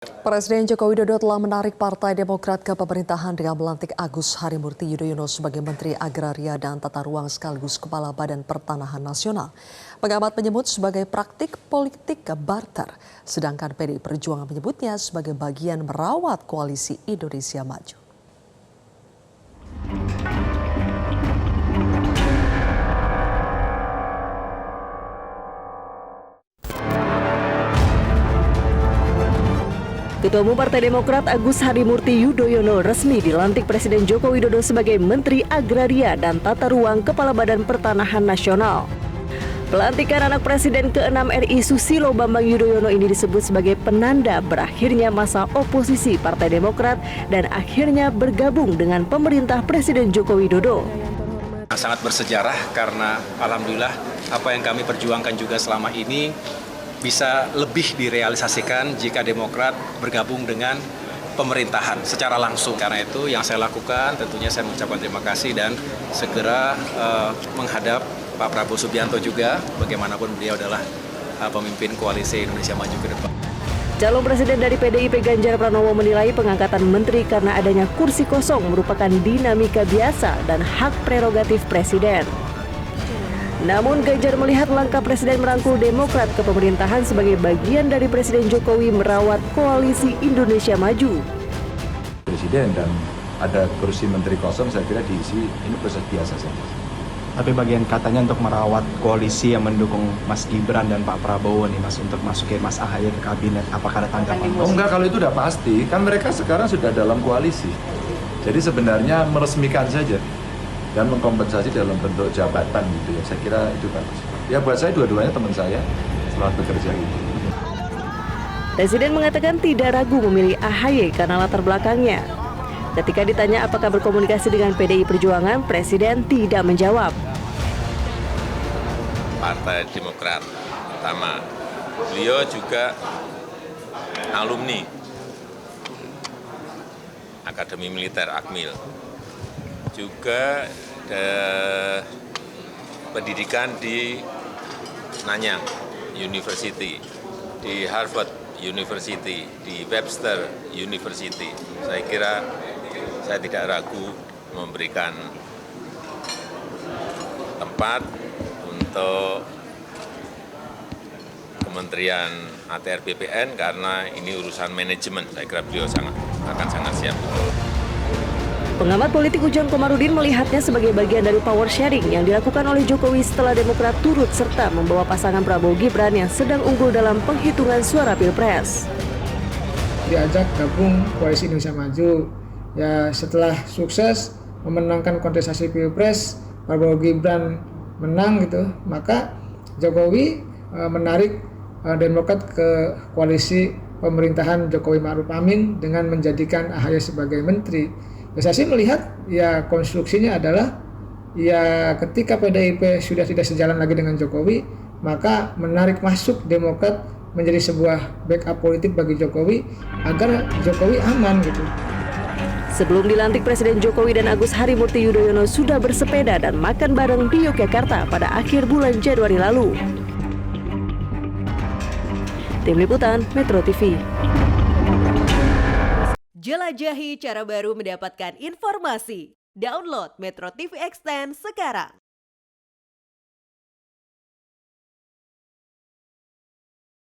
Presiden Joko Widodo telah menarik Partai Demokrat ke pemerintahan dengan melantik Agus Harimurti Yudhoyono sebagai Menteri Agraria dan Tata Ruang sekaligus Kepala Badan Pertanahan Nasional. Pengamat menyebut sebagai praktik politik barter, sedangkan PDI Perjuangan menyebutnya sebagai bagian merawat koalisi Indonesia Maju. Ketua Umum Partai Demokrat Agus Harimurti Yudhoyono resmi dilantik Presiden Joko Widodo sebagai Menteri Agraria dan Tata Ruang Kepala Badan Pertanahan Nasional. Pelantikan anak Presiden ke-6 RI Susilo Bambang Yudhoyono ini disebut sebagai penanda berakhirnya masa oposisi Partai Demokrat dan akhirnya bergabung dengan pemerintah Presiden Joko Widodo. Sangat bersejarah karena alhamdulillah apa yang kami perjuangkan juga selama ini bisa lebih direalisasikan jika Demokrat bergabung dengan pemerintahan secara langsung. Karena itu yang saya lakukan tentunya saya mengucapkan terima kasih dan segera menghadap Pak Prabowo Subianto juga, bagaimanapun beliau adalah pemimpin koalisi Indonesia Maju ke depan. Calon Presiden dari PDIP Ganjar Pranowo menilai pengangkatan menteri karena adanya kursi kosong merupakan dinamika biasa dan hak prerogatif Presiden. Namun Ganjar melihat langkah Presiden merangkul Demokrat ke pemerintahan sebagai bagian dari Presiden Jokowi merawat koalisi Indonesia Maju. Presiden dan ada kursi menteri kosong, saya kira diisi, ini proses biasa saja. Tapi bagian katanya untuk merawat koalisi yang mendukung Mas Gibran dan Pak Prabowo nih Mas, untuk masukin Mas AHY ke kabinet, apakah ada tanggapan? Oh enggak, kalau itu udah pasti, kan mereka sekarang sudah dalam koalisi. Jadi sebenarnya meresmikan saja dan mengkompensasi dalam bentuk jabatan gitu ya, saya kira itu bagus. Ya buat saya dua-duanya teman saya, selamat bekerja gitu. Presiden mengatakan tidak ragu memilih AHY karena latar belakangnya. Ketika ditanya apakah berkomunikasi dengan PDI Perjuangan, Presiden tidak menjawab. Partai Demokrat, pertama, beliau juga alumni Akademi Militer Akmil, juga pendidikan di Nanyang University, di Harvard University, di Webster University. Saya kira saya tidak ragu memberikan tempat untuk Kementerian ATR BPN karena ini urusan manajemen. Saya kira beliau akan sangat siap. Pengamat politik Ujang Komarudin melihatnya sebagai bagian dari power sharing yang dilakukan oleh Jokowi setelah Demokrat turut serta membawa pasangan Prabowo Gibran yang sedang unggul dalam penghitungan suara Pilpres. Diajak gabung koalisi Indonesia Maju. Ya setelah sukses memenangkan kontestasi Pilpres, Prabowo Gibran menang gitu, maka Jokowi menarik Demokrat ke koalisi pemerintahan Jokowi Ma'ruf Amin dengan menjadikan AHY sebagai menteri. Ya, saya sih melihat ya konstruksinya adalah ya ketika PDIP sudah tidak sejalan lagi dengan Jokowi, maka menarik masuk Demokrat menjadi sebuah backup politik bagi Jokowi agar Jokowi aman gitu. Sebelum dilantik, Presiden Jokowi dan Agus Harimurti Yudhoyono sudah bersepeda dan makan bareng di Yogyakarta pada akhir bulan Januari lalu. Tim Liputan Metro TV. Jelajahi cara baru mendapatkan informasi. Download Metro TV Extend sekarang.